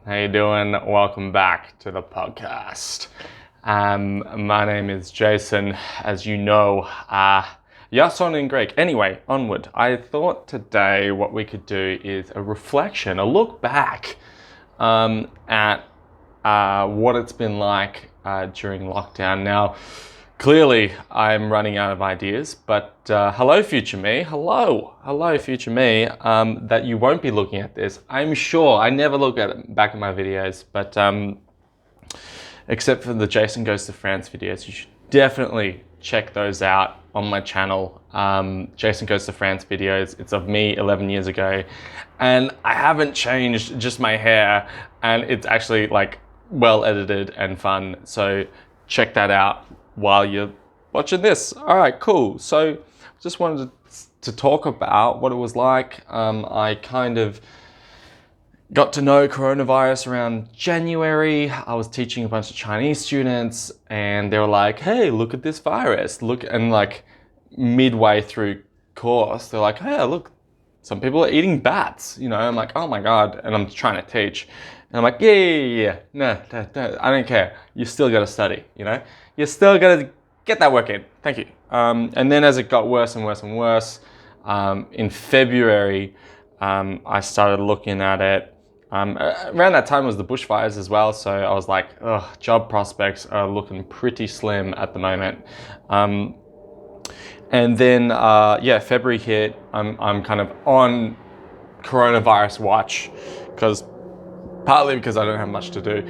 How you doing? Welcome back to the podcast. My name is Jason, as you know. Jason in Greek. Anyway, onward. I thought today what we could do is a reflection, a look back at what it's been like during lockdown. Now, clearly, I'm running out of ideas, but hello, future me. Hello, future me, that you won't be looking at this. I'm sure. I never look at it back at my videos, but except for the Jason Goes to France videos, you should definitely check those out on my channel. Jason Goes to France videos. It's of me 11 years ago, and I haven't changed, just my hair, and it's actually like well edited and fun. So check that out while you're watching this. All right, cool. So just wanted to talk about what it was like. I kind of got to know coronavirus around January. I was teaching a bunch of Chinese students and they were like, hey, look at this virus. Look, and like midway through course, they're like, hey, look, some people are eating bats. You know, I'm like, oh my God. And I'm trying to teach. And I'm like, yeah. No, I don't care. You still got to study, you know? You still got to get that work in. Thank you. And then as it got worse and worse and worse, in February, I started looking at it. Around that time was the bushfires as well. So I was like, job prospects are looking pretty slim at the moment. And then, February hit. I'm kind of on coronavirus watch partly because I don't have much to do.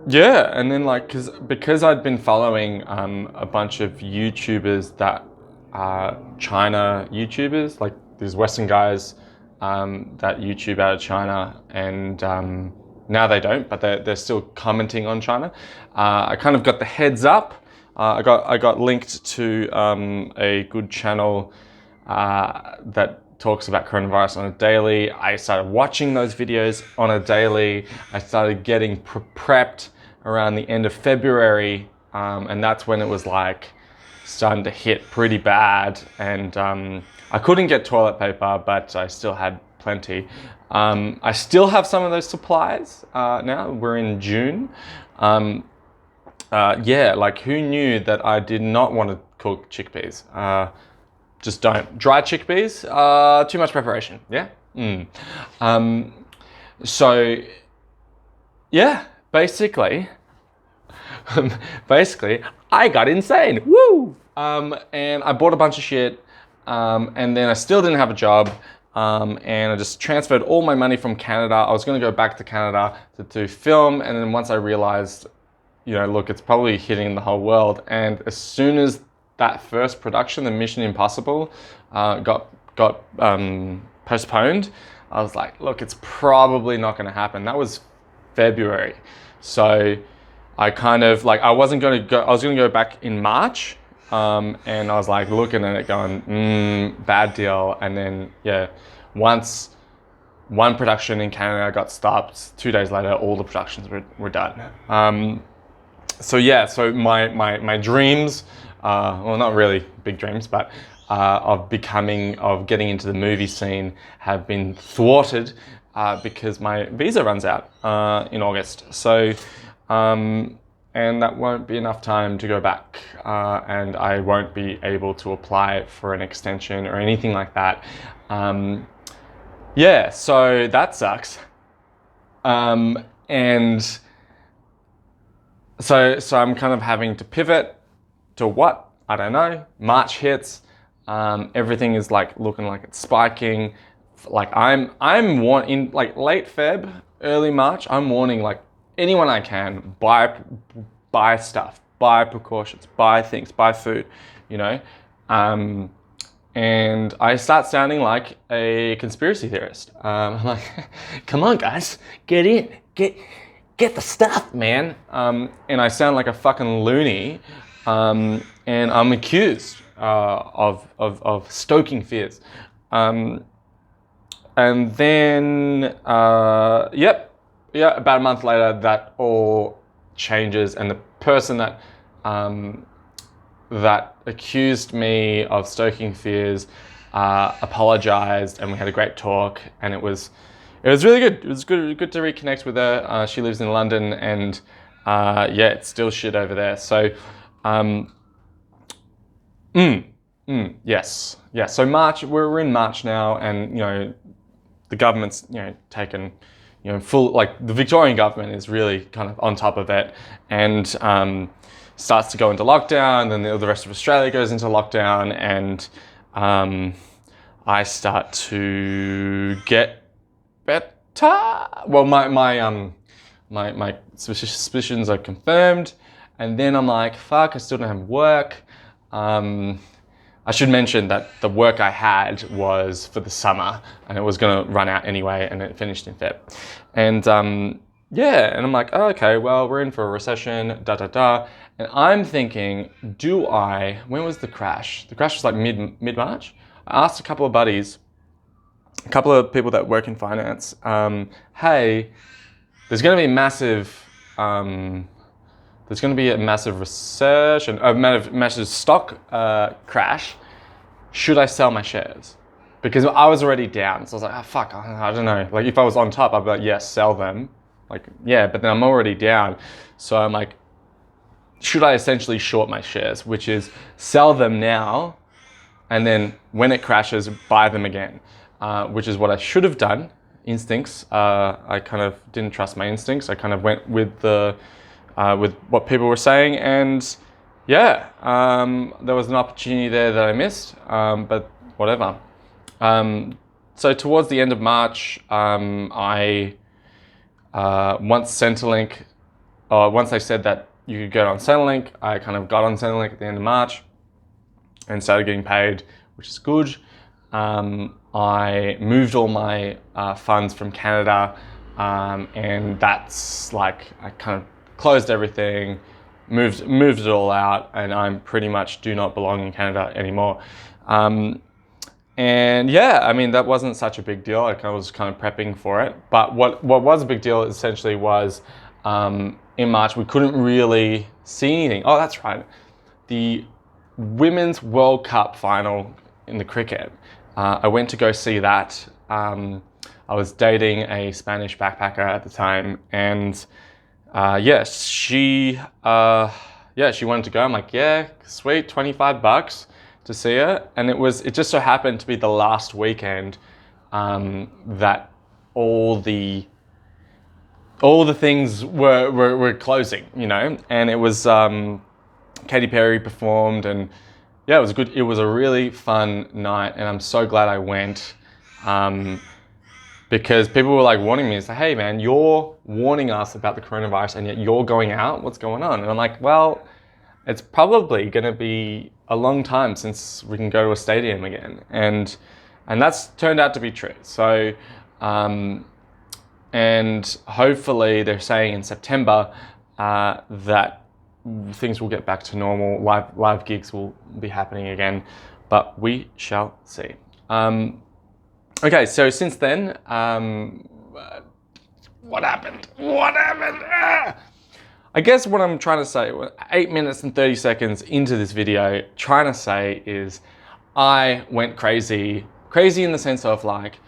And then like, because I'd been following a bunch of YouTubers that are China YouTubers, like these Western guys that YouTube out of China, and now they don't, but they're still commenting on China. I kind of got the heads up. I got linked to a good channel that talks about coronavirus on a daily. I started watching those videos on a daily. I started getting prepped around the end of February, and that's when it was like starting to hit pretty bad. And I couldn't get toilet paper, but I still had plenty. I still have some of those supplies now. We're in June. Like who knew that I did not want to cook chickpeas? Just don't. Dry chickpeas, too much preparation, yeah? Basically, I got insane, woo! And I bought a bunch of shit, and then I still didn't have a job, and I just transferred all my money from Canada. I was gonna go back to Canada to film, and then once I realized, you know, look, it's probably hitting the whole world, and as soon as that first production, the Mission Impossible, got postponed, I was like, look, it's probably not going to happen. That was February. So I kind of like, I was going to go back in March, and I was like looking at it going, bad deal. And then, once one production in Canada got stopped, 2 days later, all the productions were done. So my dreams, well, not really big dreams, but of getting into the movie scene have been thwarted because my visa runs out in August. So, and that won't be enough time to go back, and I won't be able to apply for an extension or anything like that. So that sucks. And so I'm kind of having to pivot to what? I don't know. March hits. Everything is like looking like it's spiking. Like I'm in like late Feb, early March. I'm warning like anyone I can, buy stuff, buy precautions, buy things, buy food, you know. And I start sounding like a conspiracy theorist. I'm like, come on guys, get in, get the stuff, man. And I sound like a fucking loony. And I'm accused of stoking fears. And then, about a month later, that all changes, and the person that accused me of stoking fears apologized, and we had a great talk, and it was it was really good. It was good to reconnect with her. She lives in London, and yeah, it's still shit over there. So, yes. So March, we're in March now, and the government's taken full, like the Victorian government is really kind of on top of it, and starts to go into lockdown. Then the rest of Australia goes into lockdown, and I start to get better. Well, my suspicions are confirmed, and then I'm like, fuck, I still don't have work. I should mention that the work I had was for the summer, and it was going to run out anyway, and it finished in Feb. And yeah, and I'm like, oh, okay, well, we're in for a recession, And I'm thinking, when was the crash? The crash was like mid-March. I asked a couple of buddies, a couple of people that work in finance, hey, there's going to be a massive recession, a massive stock crash. Should I sell my shares? Because I was already down. So I was like, oh, fuck, I don't know. Like if I was on top, I'd be like, yes, sell them. Like, yeah, but then I'm already down. So I'm like, should I essentially short my shares, which is sell them now, and then when it crashes, buy them again, which is what I should have done. Instincts. I kind of didn't trust my instincts. I kind of went with with what people were saying, and yeah, there was an opportunity there that I missed, but whatever. So towards the end of March, once they said that you could get on Centrelink, I kind of got on Centrelink at the end of March and started getting paid, which is good. I moved all my funds from Canada, and that's like, I kind of closed everything, moved it all out, and I'm pretty much do not belong in Canada anymore. And yeah, I mean, that wasn't such a big deal. I was kind of prepping for it. But what was a big deal essentially was in March, we couldn't really see anything. Oh, that's right. The Women's World Cup final in the cricket. I went to go see that. I was dating a Spanish backpacker at the time, and she wanted to go. I'm like, yeah, sweet, $25 to see her. And it just so happened to be the last weekend that all the things were closing, and it was Katy Perry performed, and yeah, it was good. It was a really fun night, and I'm so glad I went. Because people were like warning me, it's like, hey man, you're warning us about the coronavirus and yet you're going out, what's going on? And I'm like, well, it's probably gonna be a long time since we can go to a stadium again. And that's turned out to be true. So, and hopefully they're saying in September that things will get back to normal, live gigs will be happening again, but we shall see. Okay, so since then, what happened? I guess what I'm trying to say, 8 minutes and 30 seconds into this video, trying to say is I went crazy in the sense of like,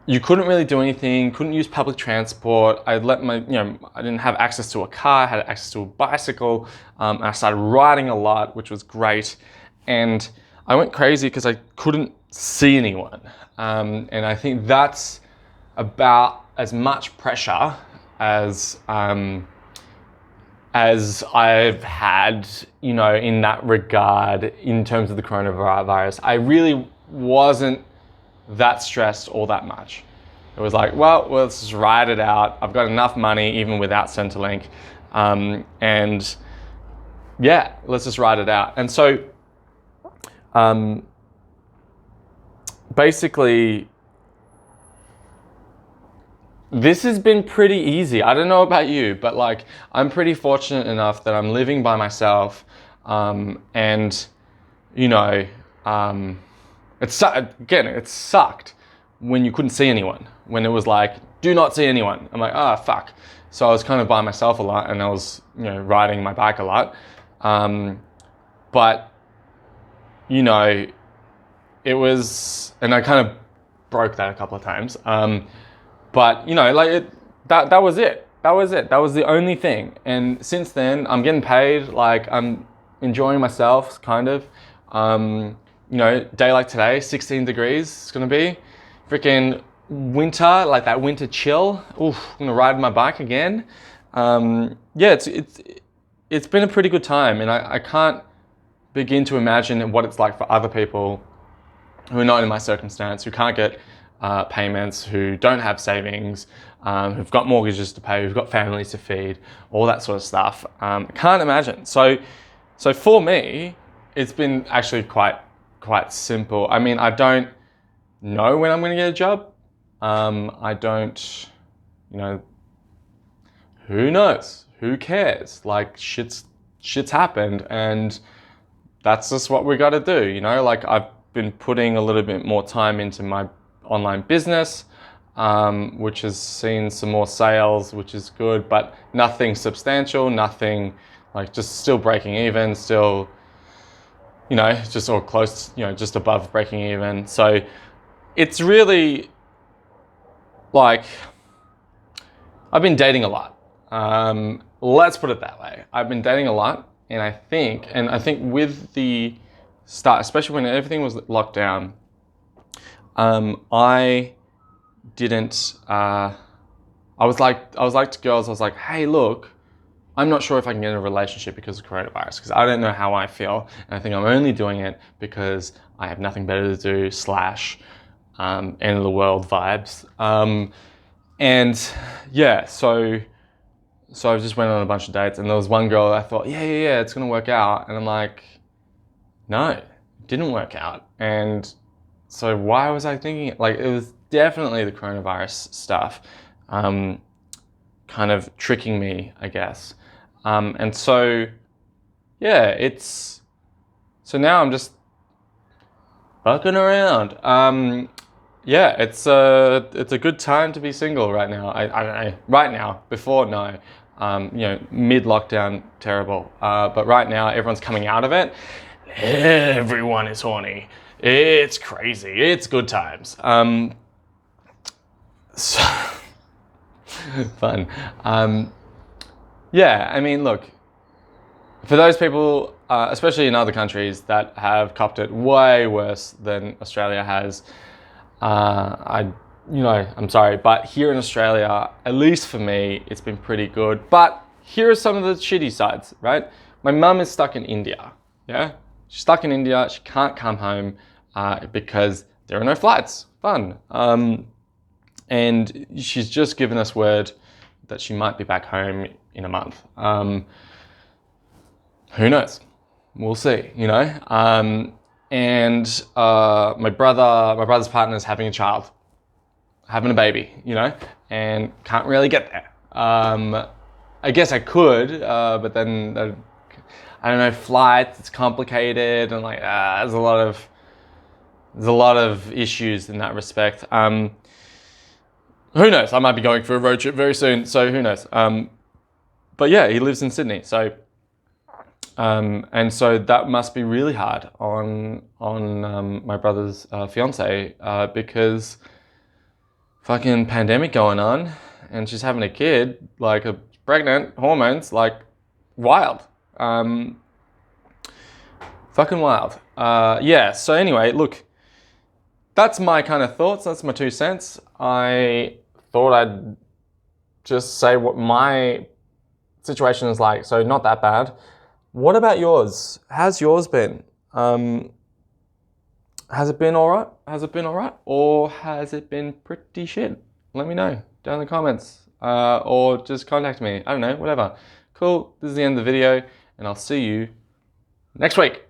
you couldn't really do anything, couldn't use public transport. I didn't have access to a car, I had access to a bicycle, and I started riding a lot, which was great. And I went crazy because I couldn't see anyone. And I think that's about as much pressure as I've had, in that regard, in terms of the coronavirus. I really wasn't that stressed all that much. It was like, well, let's just ride it out. I've got enough money even without Centrelink. And yeah, let's just ride it out. And so basically, this has been pretty easy. I don't know about you, but like, I'm pretty fortunate enough that I'm living by myself. It sucked when you couldn't see anyone, when it was like, do not see anyone. I'm like, oh, fuck. So I was kind of by myself a lot, and I was, riding my bike a lot. But, it was, and I kind of broke that a couple of times. But you know, like that was it. That was it. That was the only thing. And since then, I'm getting paid. Like I'm enjoying myself, kind of. You know, day like today, 16 degrees. It's gonna be freaking winter, like that winter chill. Oof, I'm gonna ride my bike again. Yeah, it's been a pretty good time, and I can't begin to imagine what it's like for other people who are not in my circumstance, who can't get payments, who don't have savings, who've got mortgages to pay, who've got families to feed, all that sort of stuff. I can't imagine. So for me, it's been actually quite simple. I mean, I don't know when I'm going to get a job. I don't, you know, who knows? Who cares? Like shit's happened, and that's just what we got to do. You know, like I've been putting a little bit more time into my online business, which has seen some more sales, which is good, but nothing substantial, nothing like just still breaking even, still, you know, just or close, you know, just above breaking even. So it's really like I've been dating a lot. Let's put it that way. I've been dating a lot, and I think with the start, especially when everything was locked down, I didn't. I was like to girls. I was like, hey, look, I'm not sure if I can get in a relationship because of coronavirus, because I don't know how I feel, and I think I'm only doing it because I have nothing better to do. / end of the world vibes. And yeah, so I just went on a bunch of dates, and there was one girl that I thought, yeah, it's gonna work out, and I'm like, no, it didn't work out. And so why was I thinking it? Like, it was definitely the coronavirus stuff, kind of tricking me, I guess. And so, yeah, so now I'm just fucking around. Yeah, it's a good time to be single right now. I don't know, right now, before, no. You know, mid-lockdown, terrible. But right now, everyone's coming out of it. Everyone is horny. It's crazy. It's good times. So fun. Yeah, I mean, look, for those people, especially in other countries that have copped it way worse than Australia has, I'm sorry, but here in Australia, at least for me, it's been pretty good. But here are some of the shitty sides, right? My mum is stuck in India, yeah? She's stuck in India, she can't come home because there are no flights. Fun. And she's just given us word that she might be back home in a month. Who knows? We'll see, you know? And my brother's partner is having a baby, you know, and can't really get there. I guess I could, but then I don't know, flights, it's complicated, and like there's a lot of issues in that respect. Who knows? I might be going for a road trip very soon, so who knows? But yeah, he lives in Sydney, so. And so that must be really hard on my brother's fiance, because fucking pandemic going on, and she's having a kid, like pregnant, hormones, like wild, fucking wild. Yeah. So anyway, look, that's my kind of thoughts. That's my 2 cents. I thought I'd just say what my situation is like. So not that bad. What about yours? How's yours been? Has it been all right? Or has it been pretty shit? Let me know down in the comments. Or just contact me. I don't know, whatever. Cool. This is the end of the video, and I'll see you next week.